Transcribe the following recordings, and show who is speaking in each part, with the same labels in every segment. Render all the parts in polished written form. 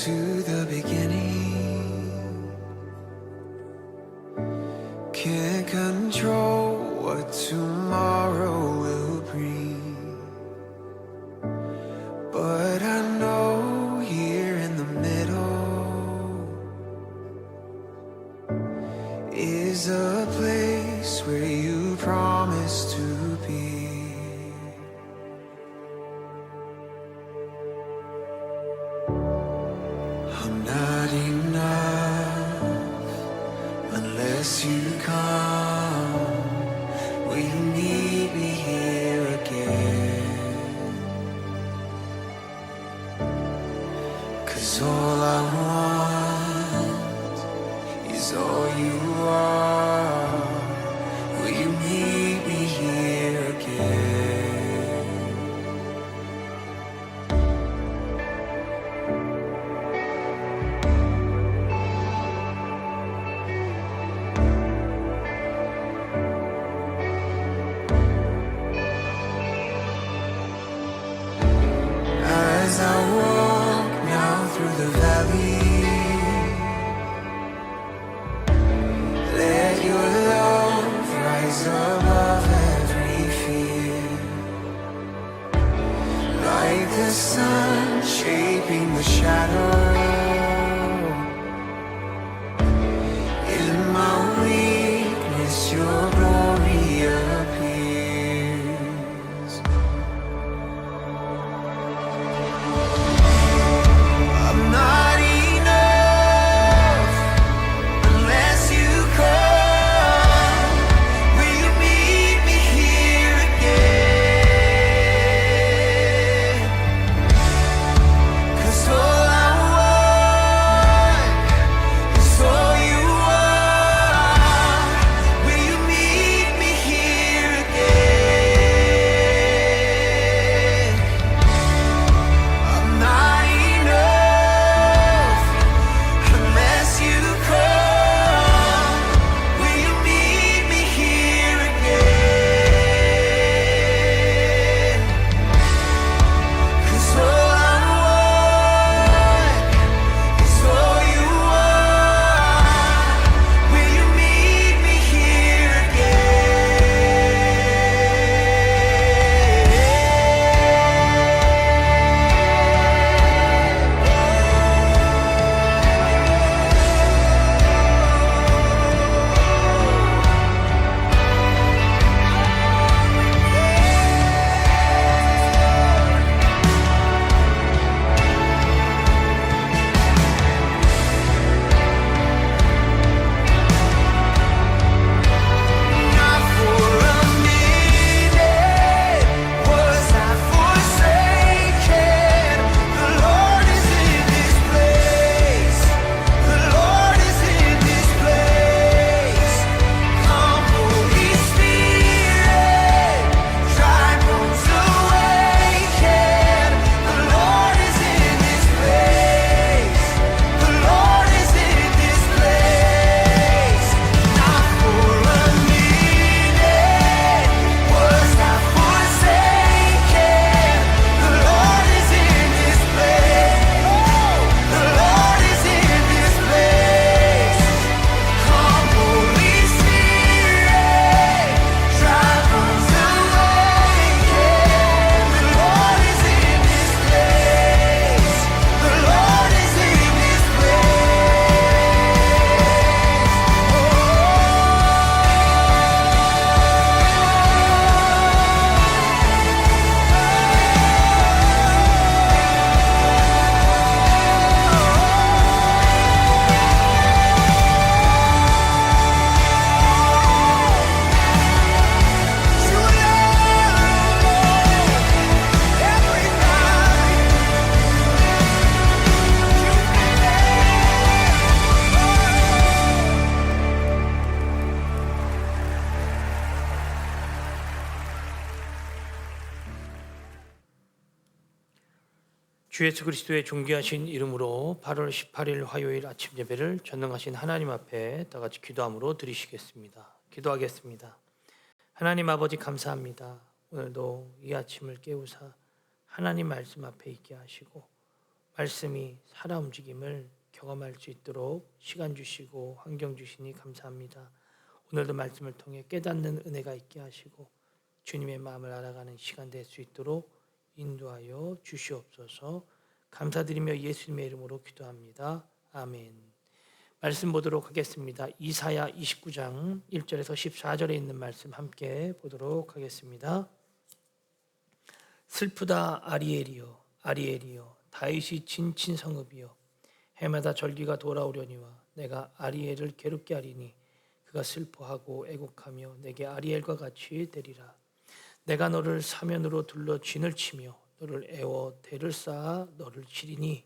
Speaker 1: to the beginning. Can't control what tomorrow will bring, but I know here in the middle is a place where you promised to be. I'm not enough unless you come. Will you meet me here again? 'Cause all I want is all you are. Will you meet me here again? As I walk now through the valley, let your love rise above every fear, like the sun shaping the shadow. In my weakness, your glory appears. I'm not enough unless you come. Will you meet me here again? 'Cause all I want is all you are. Will you meet me here again? I'm not enough unless you come. Will you meet me here again? 'Cause all I want is all you are. Will you meet me here Not for a minute was I forsaken. The Lord is in this place. The Lord is in this place. Come, Holy Spirit, dry bones awaken. The Lord is in this place. The Lord is in this place. Not for a minute was I forsaken. The Lord is in this place. The Lord is in this place. Come, Holy Spirit, dry bones awaken. The Lord is in this place. The Lord is in this
Speaker 2: 주 예수 그리스도의 존귀하신 이름으로 8월 18일 화요일 아침 예배를 전능하신 하나님 앞에 다 같이 기도함으로 드리시겠습니다. 기도하겠습니다. 하나님 아버지 감사합니다. 오늘도 이 아침을 깨우사 하나님 말씀 앞에 있게 하시고 말씀이 살아 움직임을 경험할 수 있도록 시간 주시고 환경 주시니 감사합니다. 오늘도 말씀을 통해 깨닫는 은혜가 있게 하시고 주님의 마음을 알아가는 시간 될 수 있도록 인도하여 주시옵소서. 감사드리며 예수님의 이름으로 기도합니다. 아멘. 말씀 보도록 하겠습니다. 이사야 29장 1절에서 14절에 있는 말씀 함께 보도록 하겠습니다. 슬프다 아리엘이여, 아리엘이여, 다윗이 진친 성읍이여, 해마다 절기가 돌아오려니와 내가 아리엘을 괴롭게 하리니 그가 슬퍼하고 애곡하며 내게 아리엘과 같이 되리라. 내가 너를 사면으로 둘러 진을 치며 너를 애워 대를 쌓아 너를 치리니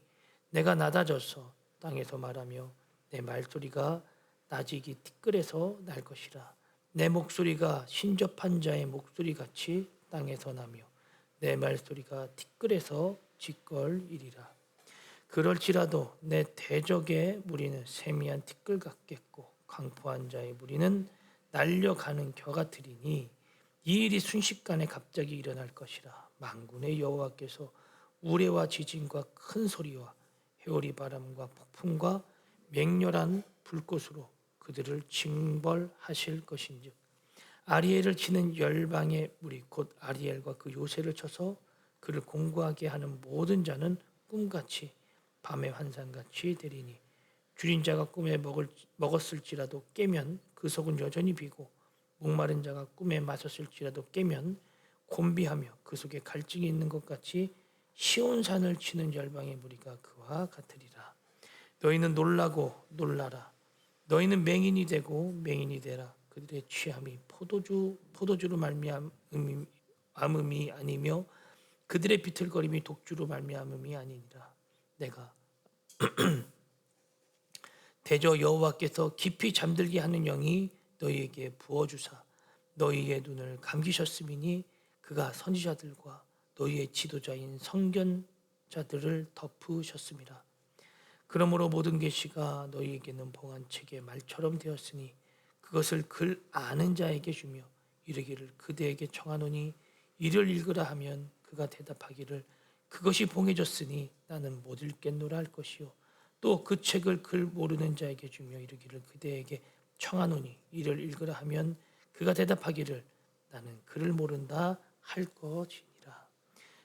Speaker 2: 내가 낮아져서 땅에서 말하며 내 말소리가 나직이 티끌에서 날 것이라. 내 목소리가 신접한 자의 목소리같이 땅에서 나며 내 말소리가 티끌에서 짓걸이리라. 그럴지라도 내 대적의 무리는 세미한 티끌 같겠고 강포한 자의 무리는 날려가는 겨 같으리니 이 일이 순식간에 갑자기 일어날 것이라. 만군의 여호와께서 우레와 지진과 큰 소리와 회오리 바람과 폭풍과 맹렬한 불꽃으로 그들을 징벌하실 것인즉 아리엘을 치는 열방의 무리 곧 아리엘과 그 요새를 쳐서 그를 공고하게 하는 모든 자는 꿈같이 밤의 환상같이 되리니 줄인 자가 꿈에 먹었을지라도 깨면 그 속은 여전히 비고 목마른 자가 꿈에 마셨을지라도 깨면 곤비하며 그 속에 갈증이 있는 것 같이 시온산을 치는 열방의 무리가 그와 같으리라. 너희는 놀라고 놀라라. 너희는 맹인이 되고 맹인이 되라. 그들의 취함이 포도주로 말미암음이 아니며 그들의 비틀거림이 독주로 말미암음이 아니니라. 내가 대저 여호와께서 깊이 잠들게 하는 영이 너희에게 부어주사 너희의 눈을 감기셨음이니 그가 선지자들과 너희의 지도자인 선견자들을 덮으셨음이라. 그러므로 모든 계시가 너희에게는 봉한 책의 말처럼 되었으니 그것을 글 아는 자에게 주며 이르기를 그대에게 청하노니 이를 읽으라 하면 그가 대답하기를 그것이 봉해졌으니 나는 못 읽겠노라 할 것이요 또 그 책을 글 모르는 자에게 주며 이르기를 그대에게 청하노니 이를 읽으라 하면 그가 대답하기를 나는 글을 모른다 할 것이니라.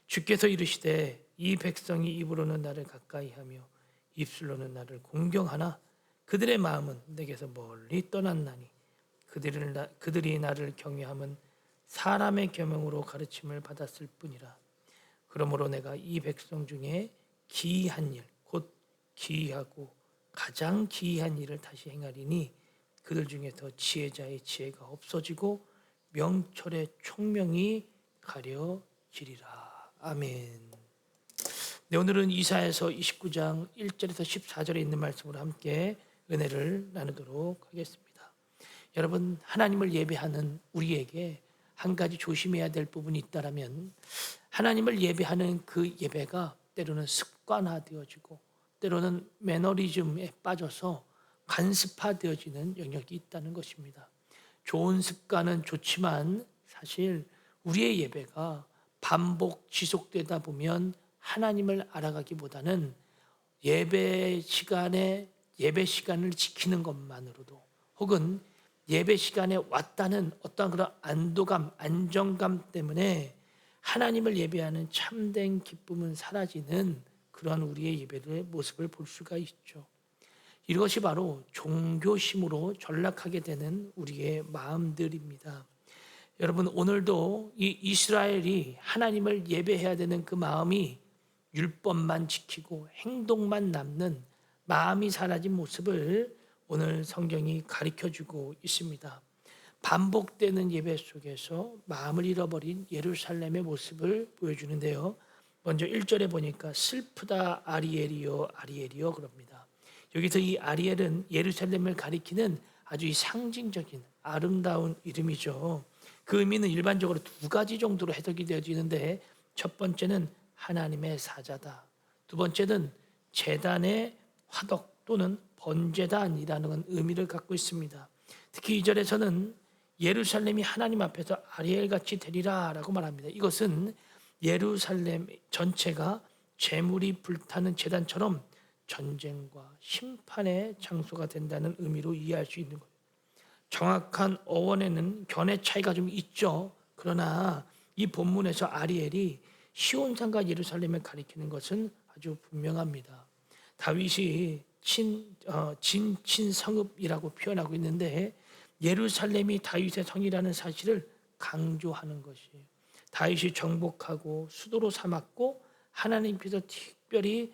Speaker 2: 주께서 이르시되 이 백성이 입으로는 나를 가까이하며 입술로는 나를 공경하나 그들의 마음은 내게서 멀리 떠났나니 그들이 나를 경외함은 사람의 계명으로 가르침을 받았을 뿐이라. 그러므로 내가 이 백성 중에 기이한 일 곧 기이하고 가장 기이한 일을 다시 행하리니 그들 중에서 지혜자의 지혜가 없어지고 명철의 총명이 가려지리라. 아멘. 네, 오늘은 이사야서 29장 1절에서 14절에 있는 말씀으로 함께 은혜를 나누도록 하겠습니다. 여러분, 하나님을 예배하는 우리에게 한 가지 조심해야 될 부분이 있다면 하나님을 예배하는 그 예배가 때로는 습관화되어지고 때로는 매너리즘에 빠져서 간습화되어지는 영역이 있다는 것입니다. 좋은 습관은 좋지만 사실 우리의 예배가 반복 지속되다 보면 하나님을 알아가기보다는 예배 시간을 지키는 것만으로도 혹은 예배 시간에 왔다는 어떤 그런 안도감, 안정감 때문에 하나님을 예배하는 참된 기쁨은 사라지는 그러한 우리의 예배의 모습을 볼 수가 있죠. 이것이 바로 종교심으로 전락하게 되는 우리의 마음들입니다. 여러분, 오늘도 이 이스라엘이 하나님을 예배해야 되는 그 마음이 율법만 지키고 행동만 남는 마음이 사라진 모습을 오늘 성경이 가르쳐주고 있습니다. 반복되는 예배 속에서 마음을 잃어버린 예루살렘의 모습을 보여주는데요. 먼저 1절에 보니까 슬프다 아리엘이여 아리엘이여 그럽니다. 여기서 이 아리엘은 예루살렘을 가리키는 아주 이 상징적인 아름다운 이름이죠. 그 의미는 일반적으로 두 가지 정도로 해석이 되어지는데 첫 번째는 하나님의 사자다. 두 번째는 제단의 화덕 또는 번제단이라는 의미를 갖고 있습니다. 특히 2절에서는 예루살렘이 하나님 앞에서 아리엘같이 되리라 라고 말합니다. 이것은 예루살렘 전체가 재물이 불타는 제단처럼 전쟁과 심판의 장소가 된다는 의미로 이해할 수 있는 거예요. 정확한 어원에는 견해 차이가 좀 있죠. 그러나 이 본문에서 아리엘이 시온산과 예루살렘을 가리키는 것은 아주 분명합니다. 다윗이 진친 성읍이라고 표현하고 있는데 예루살렘이 다윗의 성이라는 사실을 강조하는 것이에요. 다윗이 정복하고 수도로 삼았고 하나님께서 특별히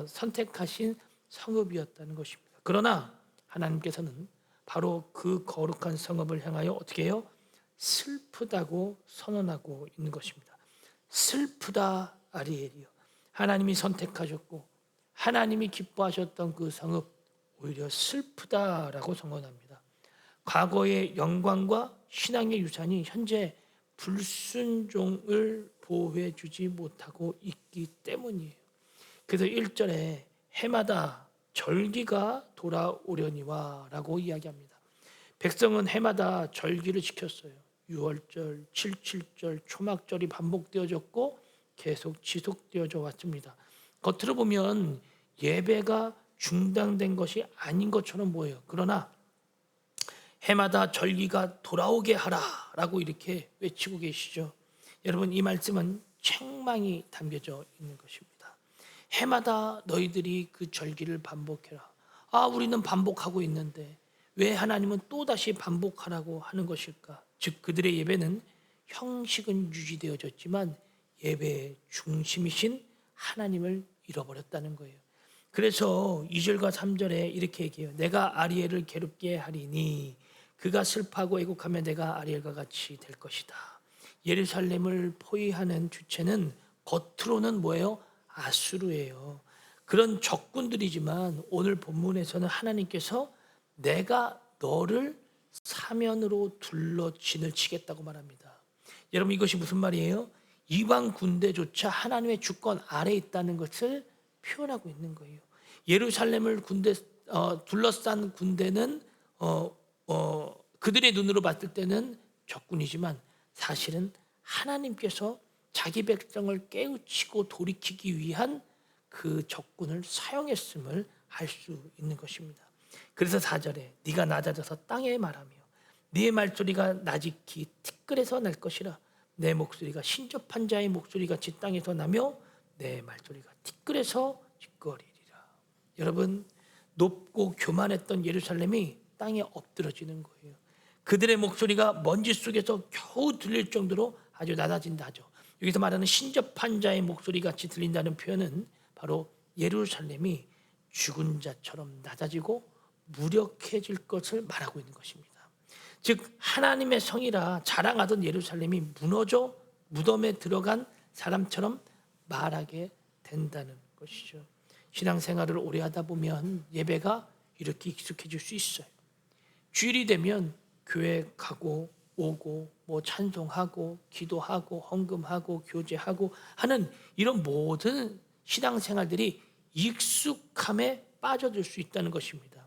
Speaker 2: 선택하신 성읍이었다는 것입니다. 그러나 하나님께서는 바로 그 거룩한 성읍을 향하여 어떻게 해요? 슬프다고 선언하고 있는 것입니다. 슬프다 아리엘이요. 하나님이 선택하셨고 하나님이 기뻐하셨던 그 성읍 오히려 슬프다라고 선언합니다. 과거의 영광과 신앙의 유산이 현재 불순종을 보호해 주지 못하고 있기 때문이에요. 그래서 1절에 해마다 절기가 돌아오려니와 라고 이야기합니다. 백성은 해마다 절기를 지켰어요. 6월절, 7.7절, 초막절이 반복되어졌고 계속 지속되어져 왔습니다. 겉으로 보면 예배가 중단된 것이 아닌 것처럼 보여요. 그러나 해마다 절기가 돌아오게 하라라고 이렇게 외치고 계시죠. 여러분, 이 말씀은 책망이 담겨져 있는 것입니다. 해마다 너희들이 그 절기를 반복해라. 우리는 반복하고 있는데 왜 하나님은 또다시 반복하라고 하는 것일까? 즉 그들의 예배는 형식은 유지되어졌지만 예배의 중심이신 하나님을 잃어버렸다는 거예요. 그래서 2절과 3절에 이렇게 얘기해요. 내가 아리엘을 괴롭게 하리니 그가 슬퍼하고 애곡하며 내가 아리엘과 같이 될 것이다. 예루살렘을 포위하는 주체는 겉으로는 뭐예요? 아수르예요. 그런 적군들이지만 오늘 본문에서는 하나님께서 내가 너를 사면으로 둘러 진을 치겠다고 말합니다. 여러분, 이것이 무슨 말이에요? 이방 군대조차 하나님의 주권 아래에 있다는 것을 표현하고 있는 거예요. 예루살렘을 둘러싼 군대는 그들의 눈으로 봤을 때는 적군이지만 사실은 하나님께서 자기 백성을 깨우치고 돌이키기 위한 그 적군을 사용했음을 알 수 있는 것입니다. 그래서 4절에 네가 낮아져서 땅에 말하며 네 말소리가 나직히 티끌에서 날 것이라. 내 목소리가 신접한 자의 목소리같이 땅에서 나며 내 말소리가 티끌에서 짖거리리라. 여러분, 높고 교만했던 예루살렘이 땅에 엎드러지는 거예요. 그들의 목소리가 먼지 속에서 겨우 들릴 정도로 아주 낮아진다 하죠. 여기서 말하는 신접한 자의 목소리같이 들린다는 표현은 바로 예루살렘이 죽은 자처럼 낮아지고 무력해질 것을 말하고 있는 것입니다. 즉 하나님의 성이라 자랑하던 예루살렘이 무너져 무덤에 들어간 사람처럼 말하게 된다는 것이죠. 신앙생활을 오래 하다 보면 예배가 이렇게 익숙해질 수 있어요. 주일이 되면 교회 가고 오고 찬송하고 기도하고 헌금하고 교제하고 하는 이런 모든 신앙생활들이 익숙함에 빠져들 수 있다는 것입니다.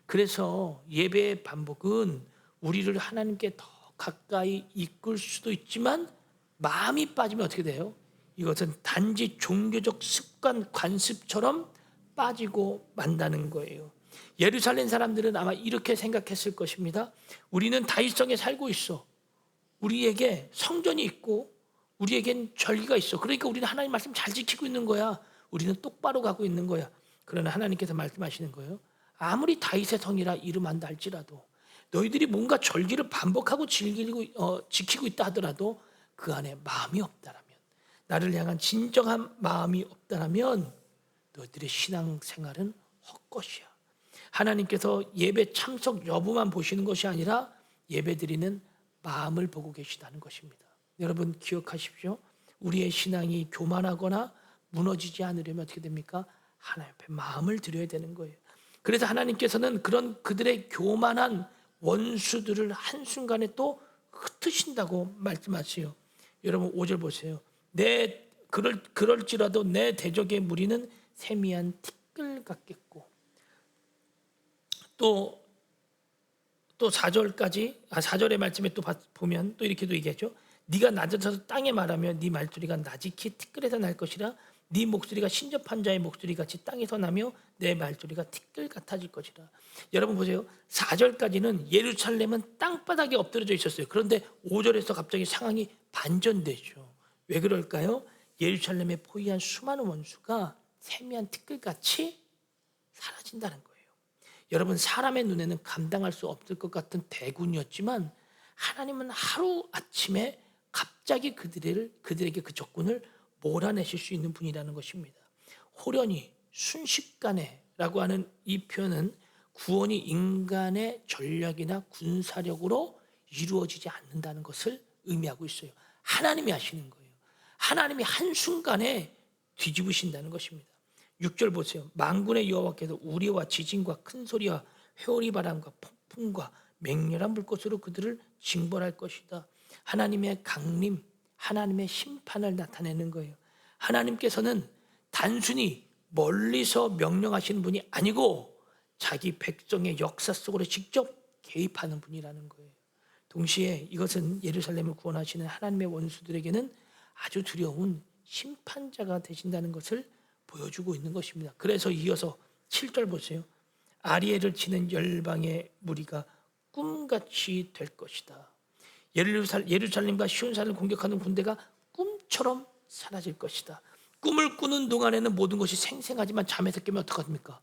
Speaker 2: 그래서 예배의 반복은 우리를 하나님께 더 가까이 이끌 수도 있지만 마음이 빠지면 어떻게 돼요? 이것은 단지 종교적 습관, 관습처럼 빠지고 만다는 거예요. 예루살렘 사람들은 아마 이렇게 생각했을 것입니다. 우리는 다윗성에 살고 있어. 우리에게 성전이 있고 우리에겐 절기가 있어. 그러니까 우리는 하나님 말씀 잘 지키고 있는 거야. 우리는 똑바로 가고 있는 거야. 그러나 하나님께서 말씀하시는 거예요. 아무리 다윗의 성이라 이름한다 할지라도 너희들이 뭔가 절기를 반복하고 지키고 있다 하더라도 그 안에 마음이 없다라면, 나를 향한 진정한 마음이 없다라면 너희들의 신앙생활은 헛것이야. 하나님께서 예배 참석 여부만 보시는 것이 아니라 예배드리는 마음을 보고 계시다는 것입니다. 여러분 기억하십시오. 우리의 신앙이 교만하거나 무너지지 않으려면 어떻게 됩니까? 하나님 앞에 마음을 드려야 되는 거예요. 그래서 하나님께서는 그런 그들의 교만한 원수들을 한순간에 또 흩으신다고 말씀하세요. 여러분 5절 보세요. 그럴지라도 내 대적의 무리는 세미한 티끌 같겠고, 또 4절의 말씀에 또 보면 또 이렇게도 얘기하죠. 네가 낮아져서 땅에 말하며 네 말소리가 나직히 티끌에서 날 것이라. 네 목소리가 신접한 자의 목소리같이 땅에서 나며 내 말소리가 티끌 같아질 것이라. 여러분 보세요. 4절까지는 예루살렘은 땅바닥에 엎드려져 있었어요. 그런데 5절에서 갑자기 상황이 반전되죠. 왜 그럴까요? 예루살렘에 포위한 수많은 원수가 세미한 티끌같이 사라진다는 거예요. 여러분, 사람의 눈에는 감당할 수 없을 것 같은 대군이었지만 하나님은 하루아침에 갑자기 그들에게 그 적군을 몰아내실 수 있는 분이라는 것입니다. 호련히 순식간에 라고 하는 이 표현은 구원이 인간의 전략이나 군사력으로 이루어지지 않는다는 것을 의미하고 있어요. 하나님이 하시는 거예요. 하나님이 한순간에 뒤집으신다는 것입니다. 6절 보세요. 만군의 여호와께서 우리와 지진과 큰 소리와 회오리 바람과 폭풍과 맹렬한 불꽃으로 그들을 징벌할 것이다. 하나님의 강림, 하나님의 심판을 나타내는 거예요. 하나님께서는 단순히 멀리서 명령하시는 분이 아니고 자기 백성의 역사 속으로 직접 개입하는 분이라는 거예요. 동시에 이것은 예루살렘을 구원하시는 하나님의 원수들에게는 아주 두려운 심판자가 되신다는 것을 보여주고 있는 것입니다. 그래서 이어서 7절 보세요. 아리엘을 치는 열방의 무리가 꿈같이 될 것이다. 예루살렘과 시온산을 공격하는 군대가 꿈처럼 사라질 것이다. 꿈을 꾸는 동안에는 모든 것이 생생하지만 잠에서 깨면 어떡합니까?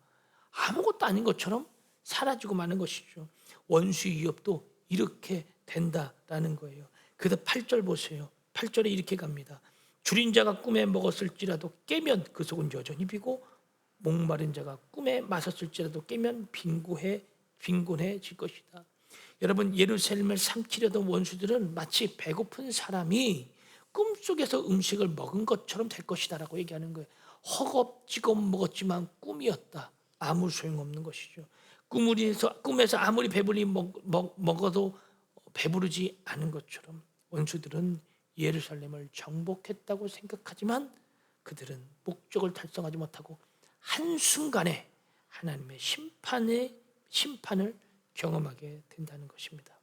Speaker 2: 아무것도 아닌 것처럼 사라지고 마는 것이죠. 원수의 위협도 이렇게 된다라는 거예요. 그래서 8절 보세요. 8절에 이렇게 갑니다. 줄인 자가 꿈에 먹었을지라도 깨면 그 속은 여전히 비고 목마른 자가 꿈에 마셨을지라도 깨면 빈곤해질 것이다. 여러분, 예루살렘을 삼키려던 원수들은 마치 배고픈 사람이 꿈속에서 음식을 먹은 것처럼 될 것이다 라고 얘기하는 거예요. 허겁지겁 먹었지만 꿈이었다. 아무 소용없는 것이죠. 꿈에서 아무리 배불리 먹어도 배부르지 않은 것처럼 원수들은 예루살렘을 정복했다고 생각하지만 그들은 목적을 달성하지 못하고 한순간에 하나님의 심판을 경험하게 된다는 것입니다.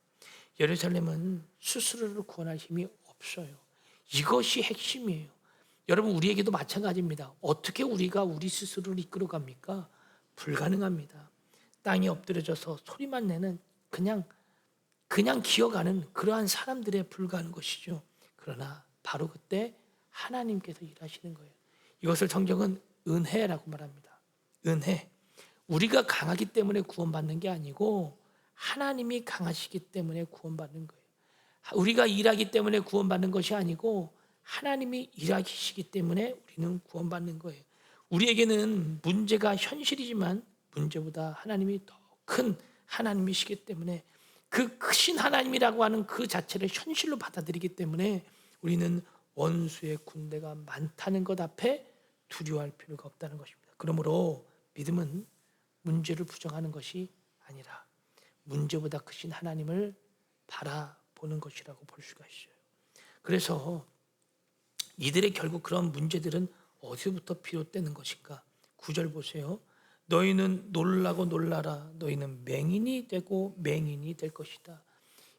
Speaker 2: 예루살렘은 스스로를 구원할 힘이 없어요. 이것이 핵심이에요. 여러분, 우리에게도 마찬가지입니다. 어떻게 우리가 우리 스스로를 이끌어갑니까? 불가능합니다. 땅에 엎드려져서 소리만 내는 그냥 기어가는 그러한 사람들에 불과한 것이죠. 그러나 바로 그때 하나님께서 일하시는 거예요. 이것을 성경은 은혜라고 말합니다. 은혜. 우리가 강하기 때문에 구원받는 게 아니고 하나님이 강하시기 때문에 구원받는 거예요. 우리가 일하기 때문에 구원받는 것이 아니고 하나님이 일하시기 때문에 우리는 구원받는 거예요. 우리에게는 문제가 현실이지만 문제보다 하나님이 더 큰 하나님이시기 때문에 그 크신 하나님이라고 하는 그 자체를 현실로 받아들이기 때문에 우리는 원수의 군대가 많다는 것 앞에 두려워할 필요가 없다는 것입니다. 그러므로 믿음은 문제를 부정하는 것이 아니라 문제보다 크신 하나님을 바라보는 것이라고 볼 수가 있어요. 그래서 이들의 결국 그런 문제들은 어디서부터 비롯되는 것인가? 9절 보세요. 너희는 놀라고 놀라라. 너희는 맹인이 되고 맹인이 될 것이다.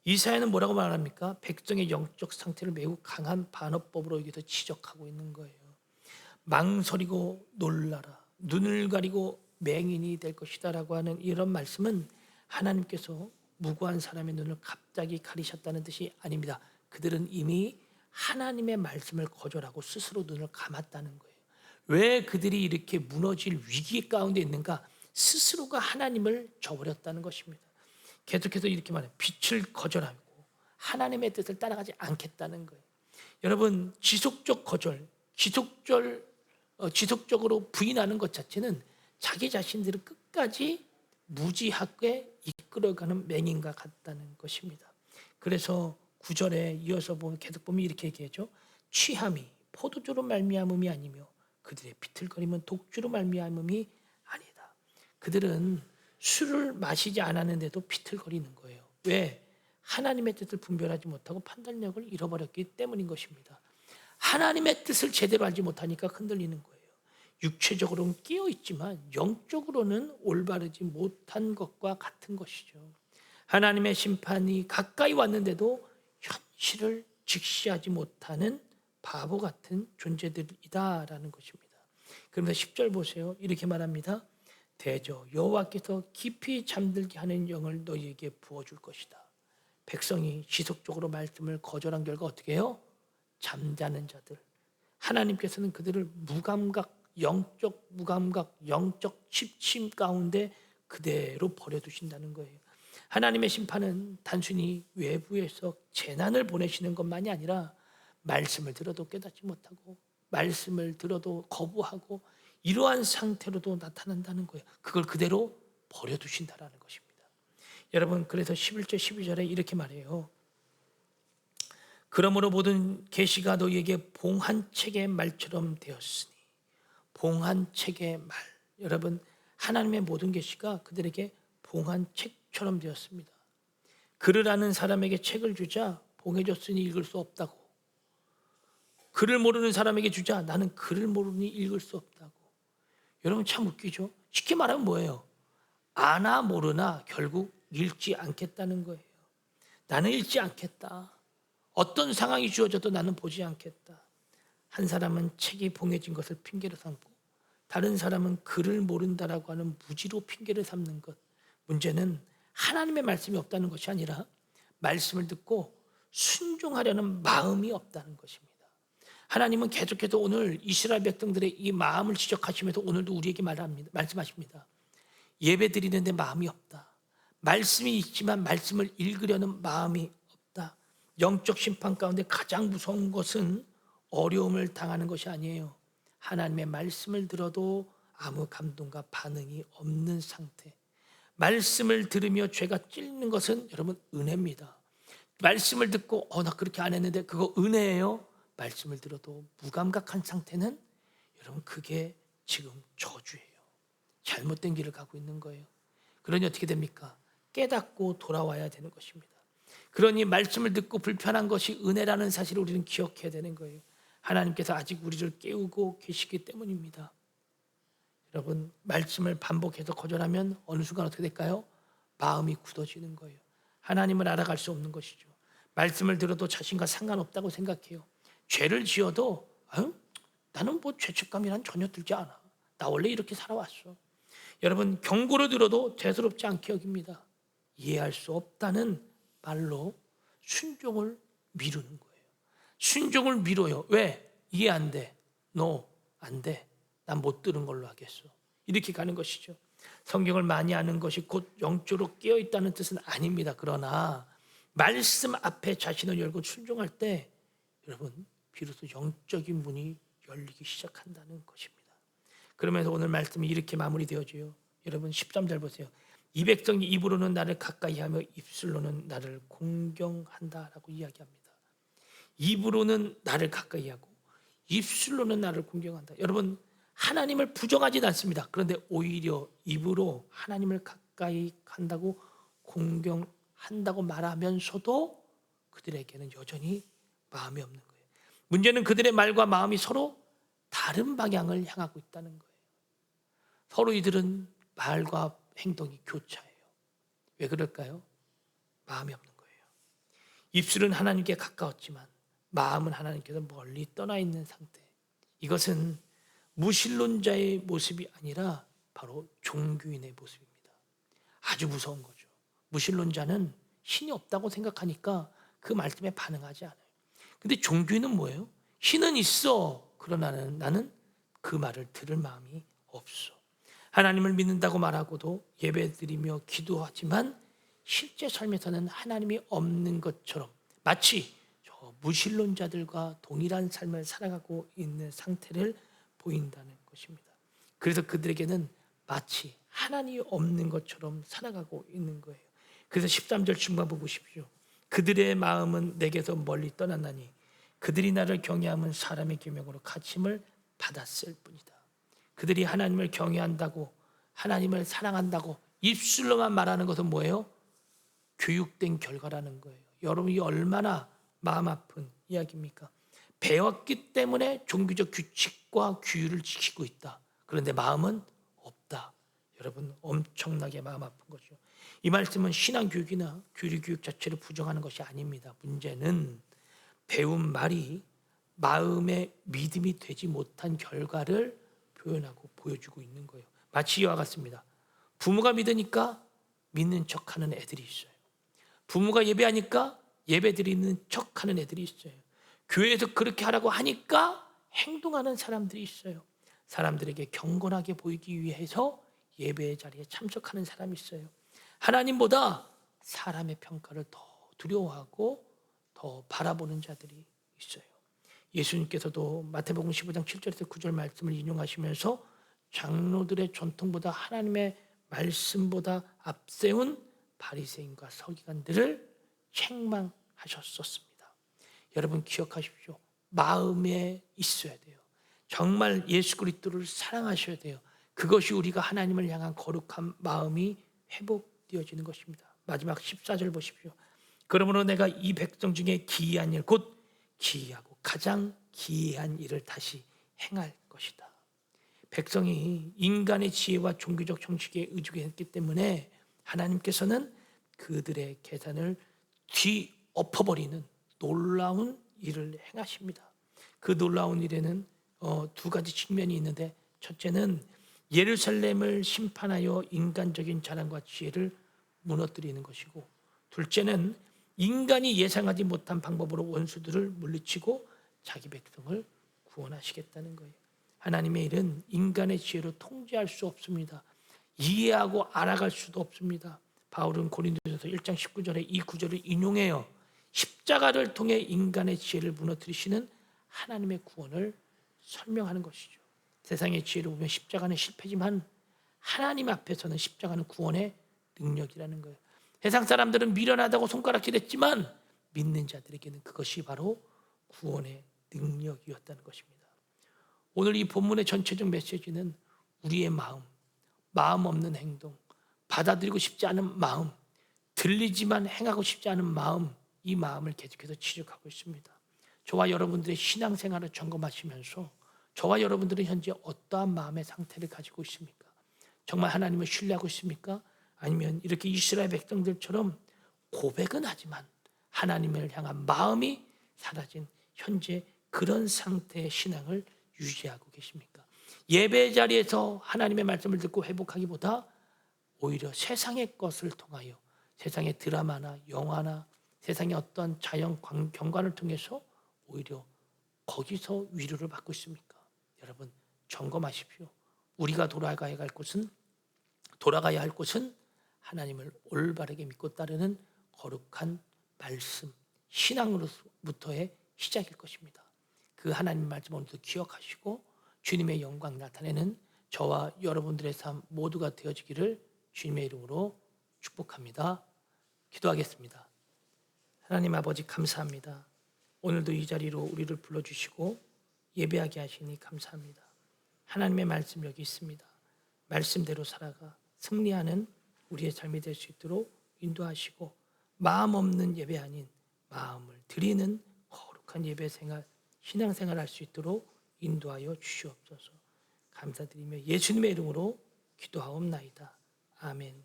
Speaker 2: 이사야는 뭐라고 말합니까? 백성의 영적 상태를 매우 강한 반어법으로 여기서 지적하고 있는 거예요. 망설이고 놀라라. 눈을 가리고 맹인이 될 것이다 라고 하는 이런 말씀은 하나님께서 무고한 사람의 눈을 갑자기 가리셨다는 뜻이 아닙니다. 그들은 이미 하나님의 말씀을 거절하고 스스로 눈을 감았다는 거예요. 왜 그들이 이렇게 무너질 위기 가운데 있는가? 스스로가 하나님을 저버렸다는 것입니다. 계속해서 이렇게 말해요. 빛을 거절하고 하나님의 뜻을 따라가지 않겠다는 거예요. 여러분, 지속적 거절, 지속적으로 부인하는 것 자체는 자기 자신들을 끝까지 무지하게 이끌어가는 맹인과 같다는 것입니다. 그래서 9절에 이어서 계속 보면 이렇게 얘기하죠. 취함이 포도주로 말미암음이 아니며 그들의 비틀거림은 독주로 말미암음이 아니다. 그들은 술을 마시지 않았는데도 비틀거리는 거예요. 왜? 하나님의 뜻을 분별하지 못하고 판단력을 잃어버렸기 때문인 것입니다. 하나님의 뜻을 제대로 알지 못하니까 흔들리는 거예요. 육체적으로는 깨어있지만 영적으로는 올바르지 못한 것과 같은 것이죠. 하나님의 심판이 가까이 왔는데도 현실을 직시하지 못하는 바보 같은 존재들이다라는 것입니다. 그러면서 10절 보세요. 이렇게 말합니다. 대저 여호와께서 깊이 잠들게 하는 영을 너희에게 부어줄 것이다. 백성이 지속적으로 말씀을 거절한 결과 어떻게 해요? 잠자는 자들. 하나님께서는 그들을 무감각, 영적 무감각, 영적 침침 가운데 그대로 버려두신다는 거예요. 하나님의 심판은 단순히 외부에서 재난을 보내시는 것만이 아니라 말씀을 들어도 깨닫지 못하고 말씀을 들어도 거부하고 이러한 상태로도 나타난다는 거예요. 그걸 그대로 버려두신다라는 것입니다. 여러분, 그래서 11절 12절에 이렇게 말해요. 그러므로 모든 계시가 너희에게 봉한 책의 말처럼 되었으니. 봉한 책의 말. 여러분, 하나님의 모든 계시가 그들에게 봉한 책처럼 되었습니다. 글을 아는 사람에게 책을 주자 봉해졌으니 읽을 수 없다고. 글을 모르는 사람에게 주자 나는 글을 모르니 읽을 수 없다고. 여러분, 참 웃기죠? 쉽게 말하면 뭐예요? 아나 모르나 결국 읽지 않겠다는 거예요. 나는 읽지 않겠다. 어떤 상황이 주어져도 나는 보지 않겠다. 한 사람은 책이 봉해진 것을 핑계로 삼고 다른 사람은 글을 모른다라고 하는 무지로 핑계를 삼는 것. 문제는 하나님의 말씀이 없다는 것이 아니라 말씀을 듣고 순종하려는 마음이 없다는 것입니다. 하나님은 계속해서 오늘 이스라엘 백성들의 이 마음을 지적하시면서 오늘도 우리에게 말씀하십니다. 예배 드리는데 마음이 없다. 말씀이 있지만 말씀을 읽으려는 마음이 없다. 영적 심판 가운데 가장 무서운 것은 어려움을 당하는 것이 아니에요. 하나님의 말씀을 들어도 아무 감동과 반응이 없는 상태. 말씀을 들으며 죄가 찔리는 것은 여러분 은혜입니다. 말씀을 듣고 나 그렇게 안 했는데 그거 은혜예요. 말씀을 들어도 무감각한 상태는 여러분 그게 지금 저주예요. 잘못된 길을 가고 있는 거예요. 그러니 어떻게 됩니까? 깨닫고 돌아와야 되는 것입니다. 그러니 말씀을 듣고 불편한 것이 은혜라는 사실을 우리는 기억해야 되는 거예요. 하나님께서 아직 우리를 깨우고 계시기 때문입니다. 여러분, 말씀을 반복해서 거절하면 어느 순간 어떻게 될까요? 마음이 굳어지는 거예요. 하나님을 알아갈 수 없는 것이죠. 말씀을 들어도 자신과 상관없다고 생각해요. 죄를 지어도 나는 뭐 죄책감이란 전혀 들지 않아. 나 원래 이렇게 살아왔어. 여러분, 경고를 들어도 대수롭지 않게 여깁니다. 이해할 수 없다는 말로 순종을 미루는 거예요. 순종을 미뤄요. 왜? 이해 안 돼. No, 안 돼. 난 못 들은 걸로 하겠어. 이렇게 가는 것이죠. 성경을 많이 아는 것이 곧 영적으로 깨어있다는 뜻은 아닙니다. 그러나 말씀 앞에 자신을 열고 순종할 때 여러분 비로소 영적인 문이 열리기 시작한다는 것입니다. 그러면서 오늘 말씀이 이렇게 마무리되어져요. 여러분 13절 보세요. 이 백성이 입으로는 나를 가까이하며 입술로는 나를 공경한다라고 이야기합니다. 입으로는 나를 가까이하고 입술로는 나를 공경한다. 여러분 하나님을 부정하지는 않습니다. 그런데 오히려 입으로 하나님을 가까이 한다고 공경한다고 말하면서도 그들에게는 여전히 마음이 없는 거예요. 문제는 그들의 말과 마음이 서로 다른 방향을 향하고 있다는 거예요. 서로 이들은 말과 행동이 교차해요. 왜 그럴까요? 마음이 없는 거예요. 입술은 하나님께 가까웠지만 마음은 하나님께서 멀리 떠나 있는 상태. 이것은 무신론자의 모습이 아니라 바로 종교인의 모습입니다. 아주 무서운 거죠. 무신론자는 신이 없다고 생각하니까 그 말씀에 반응하지 않아요. 근데 종교인은 뭐예요? 신은 있어. 그러나 나는 그 말을 들을 마음이 없어. 하나님을 믿는다고 말하고도 예배드리며 기도하지만 실제 삶에서는 하나님이 없는 것처럼 마치 저 무신론자들과 동일한 삶을 살아가고 있는 상태를 보인다는 것입니다. 그래서 그들에게는 마치 하나님이 없는 것처럼 살아가고 있는 거예요. 그래서 13절 중반부 보십시오. 그들의 마음은 내게서 멀리 떠났나니 그들이 나를 경외함은 사람의 계명으로 가침을 받았을 뿐이다. 그들이 하나님을 경외한다고 하나님을 사랑한다고 입술로만 말하는 것은 뭐예요? 교육된 결과라는 거예요. 여러분이 얼마나 마음 아픈 이야기입니까? 배웠기 때문에 종교적 규칙과 규율을 지키고 있다. 그런데 마음은 없다. 여러분 엄청나게 마음 아픈 거죠. 이 말씀은 신앙교육이나 교리교육 자체를 부정하는 것이 아닙니다. 문제는 배운 말이 마음의 믿음이 되지 못한 결과를 표현하고 보여주고 있는 거예요. 마치 이와 같습니다. 부모가 믿으니까 믿는 척하는 애들이 있어요. 부모가 예배하니까 예배드리는 척하는 애들이 있어요. 교회에서 그렇게 하라고 하니까 행동하는 사람들이 있어요. 사람들에게 경건하게 보이기 위해서 예배의 자리에 참석하는 사람이 있어요. 하나님보다 사람의 평가를 더 두려워하고 더 바라보는 자들이 있어요. 예수님께서도 마태복음 15장 7절에서 9절 말씀을 인용하시면서 장로들의 전통보다 하나님의 말씀보다 앞세운 바리새인과 서기관들을 책망하셨었습니다. 여러분 기억하십시오. 마음에 있어야 돼요. 정말 예수 그리스도를 사랑하셔야 돼요. 그것이 우리가 하나님을 향한 거룩한 마음이 회복되어지는 것입니다. 마지막 14절 보십시오. 그러므로 내가 이 백성 중에 기이한 일, 곧 기이하고 가장 기이한 일을 다시 행할 것이다. 백성이 인간의 지혜와 종교적 형식에 의존했기 때문에 하나님께서는 그들의 계산을 뒤엎어버리는 놀라운 일을 행하십니다. 그 놀라운 일에는 두 가지 측면이 있는데, 첫째는 예루살렘을 심판하여 인간적인 자랑과 지혜를 무너뜨리는 것이고, 둘째는 인간이 예상하지 못한 방법으로 원수들을 물리치고 자기 백성을 구원하시겠다는 거예요. 하나님의 일은 인간의 지혜로 통제할 수 없습니다. 이해하고 알아갈 수도 없습니다. 바울은 고린도전서 1장 19절에 이 구절을 인용해요. 십자가를 통해 인간의 지혜를 무너뜨리시는 하나님의 구원을 설명하는 것이죠. 세상의 지혜를 보면 십자가는 실패지만 하나님 앞에서는 십자가는 구원의 능력이라는 거예요. 세상 사람들은 미련하다고 손가락질했지만 믿는 자들에게는 그것이 바로 구원의 능력이었다는 것입니다. 오늘 이 본문의 전체적 메시지는 우리의 마음 없는 행동, 받아들이고 싶지 않은 마음, 들리지만 행하고 싶지 않은 마음, 이 마음을 계속해서 지적하고 있습니다. 저와 여러분들의 신앙생활을 점검하시면서 저와 여러분들은 현재 어떠한 마음의 상태를 가지고 있습니까? 정말 하나님을 신뢰하고 있습니까? 아니면 이렇게 이스라엘 백성들처럼 고백은 하지만 하나님을 향한 마음이 사라진 현재 그런 상태의 신앙을 유지하고 계십니까? 예배 자리에서 하나님의 말씀을 듣고 회복하기보다 오히려 세상의 것을 통하여 세상의 드라마나 영화나 세상의 어떤 자연 경관을 통해서 오히려 거기서 위로를 받고 있습니까? 여러분 점검하십시오. 우리가 돌아가야 할 곳은 하나님을 올바르게 믿고 따르는 거룩한 말씀, 신앙으로부터의 시작일 것입니다. 그 하나님 말씀 오늘도 기억하시고 주님의 영광 나타내는 저와 여러분들의 삶 모두가 되어지기를 주님의 이름으로 축복합니다. 기도하겠습니다. 하나님 아버지 감사합니다. 오늘도 이 자리로 우리를 불러주시고 예배하게 하시니 감사합니다. 하나님의 말씀 여기 있습니다. 말씀대로 살아가 승리하는 우리의 삶이 될 수 있도록 인도하시고 마음 없는 예배 아닌 마음을 드리는 거룩한 예배 생활, 신앙생활 할 수 있도록 인도하여 주시옵소서. 감사드리며 예수님의 이름으로 기도하옵나이다. 아멘.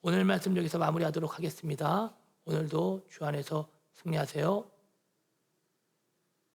Speaker 2: 오늘 말씀 여기서 마무리하도록 하겠습니다. 오늘도 주 안에서 승리하세요.